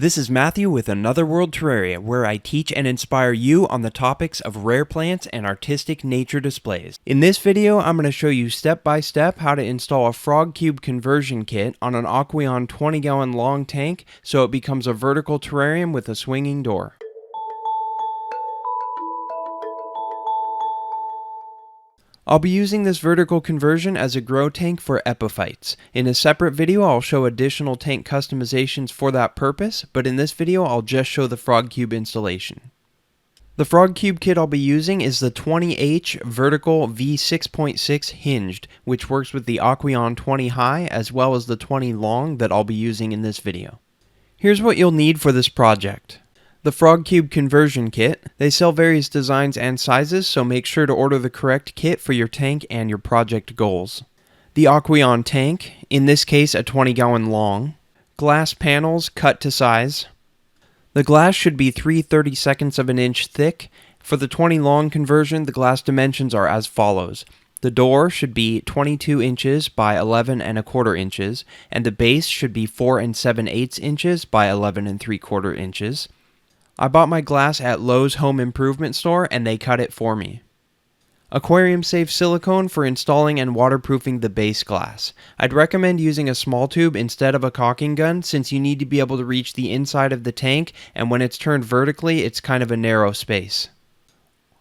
This is Matthew with Another World Terraria, where I teach and inspire you on the topics of rare plants and artistic nature displays. In this video, I'm going to show you step by step how to install a frogcube conversion kit on an Aqueon 20-gallon long tank so it becomes a vertical terrarium with a swinging door. I'll be using this vertical conversion as a grow tank for epiphytes. In a separate video, I'll show additional tank customizations for that purpose, but in this video, I'll just show the frogcube installation. The frogcube kit I'll be using is the 20H vertical V6.6 hinged, which works with the Aqueon 20 high as well as the 20 long that I'll be using in this video. Here's what you'll need for this project. The frogcube conversion kit. They sell various designs and sizes, so make sure to order the correct kit for your tank and your project goals. The Aqueon tank, in this case a 20-gallon long. Glass panels cut to size. The glass should be 3/32 of an inch thick. For the 20 long conversion, the glass dimensions are as follows. The door should be 22 inches by 11 1/4 inches, and the base should be 4 7/8 inches by 11 3/4 inches. I bought my glass at Lowe's Home Improvement Store and they cut it for me. Aquarium safe silicone for installing and waterproofing the base glass. I'd recommend using a small tube instead of a caulking gun since you need to be able to reach the inside of the tank, and when it's turned vertically it's kind of a narrow space.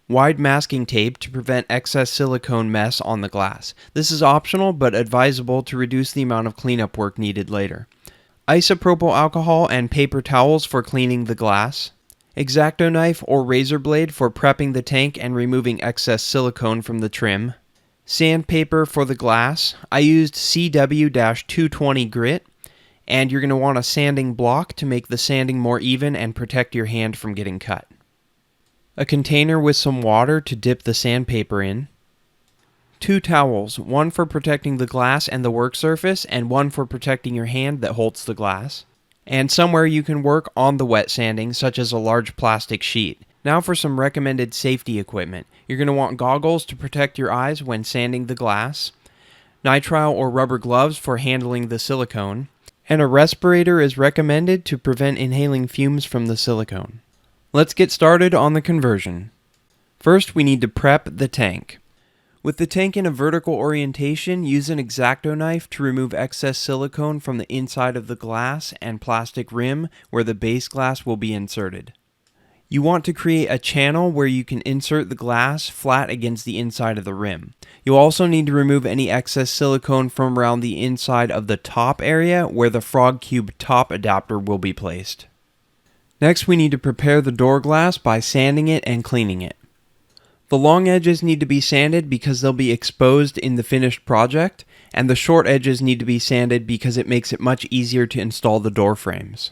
Wide masking tape to prevent excess silicone mess on the glass. This is optional but advisable to reduce the amount of cleanup work needed later. Isopropyl alcohol and paper towels for cleaning the glass. X-Acto knife or razor blade for prepping the tank and removing excess silicone from the trim. Sandpaper for the glass. I used CW-220 grit, and you're going to want a sanding block to make the sanding more even and protect your hand from getting cut. A container with some water to dip the sandpaper in. 2 towels, one for protecting the glass and the work surface, and one for protecting your hand that holds the glass. And somewhere you can work on the wet sanding, such as a large plastic sheet. Now for some recommended safety equipment. You're going to want goggles to protect your eyes when sanding the glass, nitrile or rubber gloves for handling the silicone, and a respirator is recommended to prevent inhaling fumes from the silicone. Let's get started on the conversion. First, we need to prep the tank. With the tank in a vertical orientation, use an X-Acto knife to remove excess silicone from the inside of the glass and plastic rim where the base glass will be inserted. You want to create a channel where you can insert the glass flat against the inside of the rim. You'll also need to remove any excess silicone from around the inside of the top area where the frogcube top adapter will be placed. Next, we need to prepare the door glass by sanding it and cleaning it. The long edges need to be sanded because they'll be exposed in the finished project, and the short edges need to be sanded because it makes it much easier to install the door frames.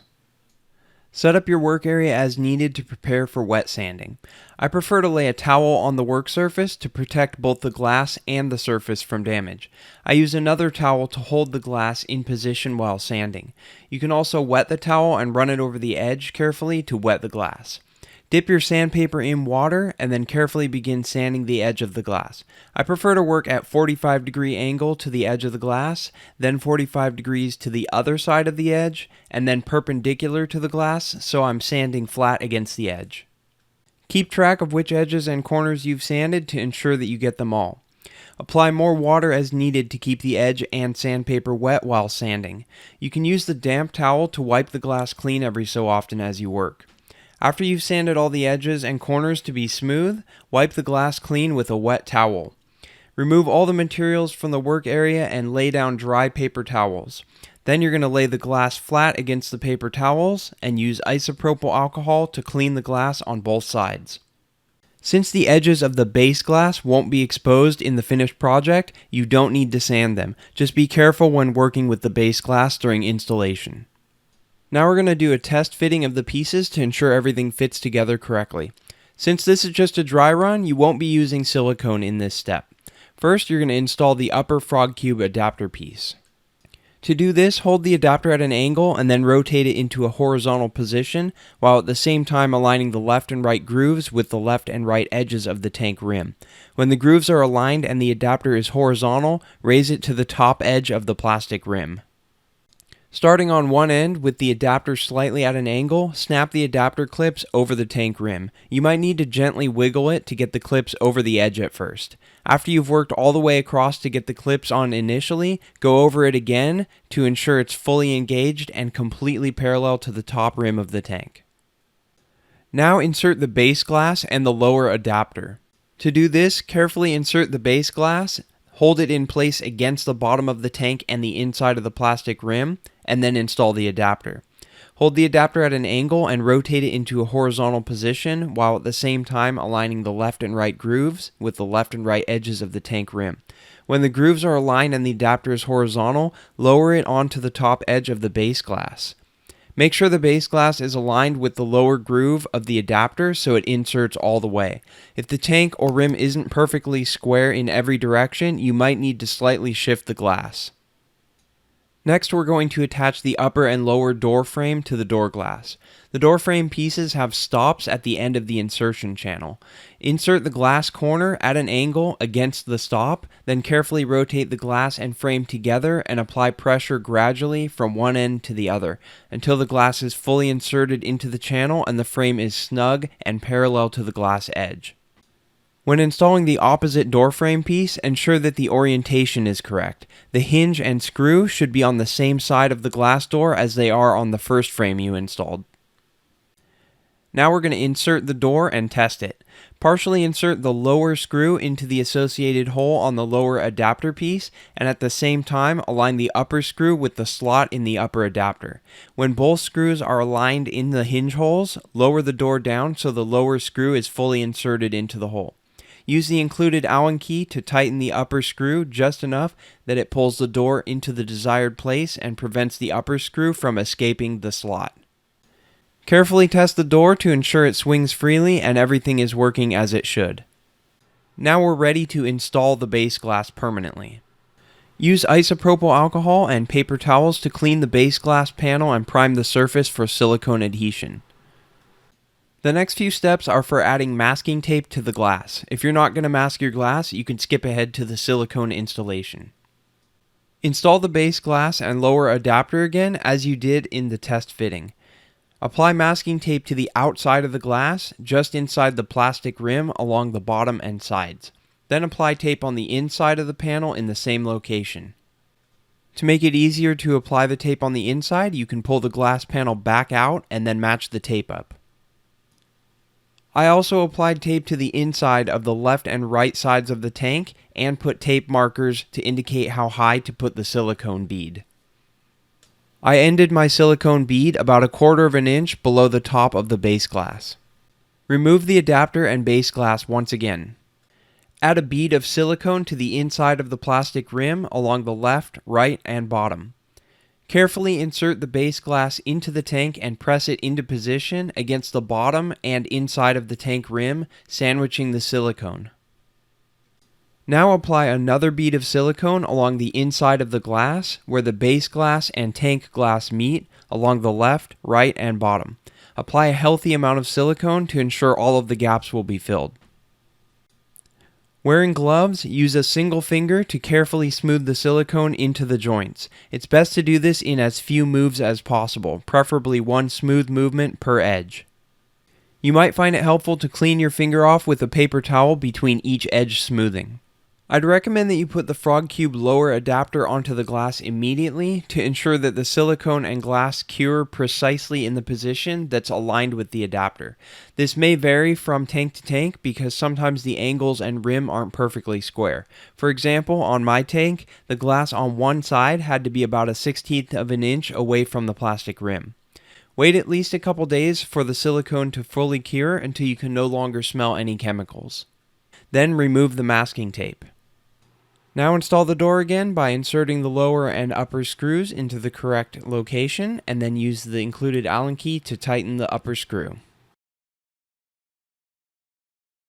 Set up your work area as needed to prepare for wet sanding. I prefer to lay a towel on the work surface to protect both the glass and the surface from damage. I use another towel to hold the glass in position while sanding. You can also wet the towel and run it over the edge carefully to wet the glass. Dip your sandpaper in water and then carefully begin sanding the edge of the glass. I prefer to work at 45-degree angle to the edge of the glass, then 45 degrees to the other side of the edge, and then perpendicular to the glass so I'm sanding flat against the edge. Keep track of which edges and corners you've sanded to ensure that you get them all. Apply more water as needed to keep the edge and sandpaper wet while sanding. You can use the damp towel to wipe the glass clean every so often as you work. After you've sanded all the edges and corners to be smooth, wipe the glass clean with a wet towel. Remove all the materials from the work area and lay down dry paper towels. Then you're going to lay the glass flat against the paper towels and use isopropyl alcohol to clean the glass on both sides. Since the edges of the base glass won't be exposed in the finished project, you don't need to sand them. Just be careful when working with the base glass during installation. Now we're going to do a test fitting of the pieces to ensure everything fits together correctly. Since this is just a dry run, you won't be using silicone in this step. First, you're going to install the upper frogcube adapter piece. To do this, hold the adapter at an angle and then rotate it into a horizontal position, while at the same time aligning the left and right grooves with the left and right edges of the tank rim. When the grooves are aligned and the adapter is horizontal, raise it to the top edge of the plastic rim. Starting on one end with the adapter slightly at an angle, snap the adapter clips over the tank rim. You might need to gently wiggle it to get the clips over the edge at first. After you've worked all the way across to get the clips on initially, go over it again to ensure it's fully engaged and completely parallel to the top rim of the tank. Now insert the base glass and the lower adapter. To do this, carefully insert the base glass, hold it in place against the bottom of the tank and the inside of the plastic rim, and then install the adapter. Hold the adapter at an angle and rotate it into a horizontal position while at the same time aligning the left and right grooves with the left and right edges of the tank rim. When the grooves are aligned and the adapter is horizontal, lower it onto the top edge of the base glass. Make sure the base glass is aligned with the lower groove of the adapter so it inserts all the way. If the tank or rim isn't perfectly square in every direction, you might need to slightly shift the glass. Next, we're going to attach the upper and lower door frame to the door glass. The door frame pieces have stops at the end of the insertion channel. Insert the glass corner at an angle against the stop, then carefully rotate the glass and frame together and apply pressure gradually from one end to the other until the glass is fully inserted into the channel and the frame is snug and parallel to the glass edge. When installing the opposite door frame piece, ensure that the orientation is correct. The hinge and screw should be on the same side of the glass door as they are on the first frame you installed. Now we're going to insert the door and test it. Partially insert the lower screw into the associated hole on the lower adapter piece, and at the same time align the upper screw with the slot in the upper adapter. When both screws are aligned in the hinge holes, lower the door down so the lower screw is fully inserted into the hole. Use the included Allen key to tighten the upper screw just enough that it pulls the door into the desired place and prevents the upper screw from escaping the slot. Carefully test the door to ensure it swings freely and everything is working as it should. Now we're ready to install the base glass permanently. Use isopropyl alcohol and paper towels to clean the base glass panel and prime the surface for silicone adhesion. The next few steps are for adding masking tape to the glass. If you're not going to mask your glass, you can skip ahead to the silicone installation. Install the base glass and lower adapter again as you did in the test fitting. Apply masking tape to the outside of the glass, just inside the plastic rim along the bottom and sides. Then apply tape on the inside of the panel in the same location. To make it easier to apply the tape on the inside, you can pull the glass panel back out and then match the tape up. I also applied tape to the inside of the left and right sides of the tank and put tape markers to indicate how high to put the silicone bead. I ended my silicone bead about 1/4 of an inch below the top of the base glass. Remove the adapter and base glass once again. Add a bead of silicone to the inside of the plastic rim along the left, right, and bottom. Carefully insert the base glass into the tank and press it into position against the bottom and inside of the tank rim, sandwiching the silicone. Now apply another bead of silicone along the inside of the glass where the base glass and tank glass meet along the left, right, and bottom. Apply a healthy amount of silicone to ensure all of the gaps will be filled. Wearing gloves, use a single finger to carefully smooth the silicone into the joints. It's best to do this in as few moves as possible, preferably one smooth movement per edge. You might find it helpful to clean your finger off with a paper towel between each edge smoothing. I'd recommend that you put the frogcube lower adapter onto the glass immediately to ensure that the silicone and glass cure precisely in the position that's aligned with the adapter. This may vary from tank to tank because sometimes the angles and rim aren't perfectly square. For example, on my tank, the glass on one side had to be about 1/16 of an inch away from the plastic rim. Wait at least a couple days for the silicone to fully cure until you can no longer smell any chemicals. Then remove the masking tape. Now install the door again by inserting the lower and upper screws into the correct location and then use the included Allen key to tighten the upper screw.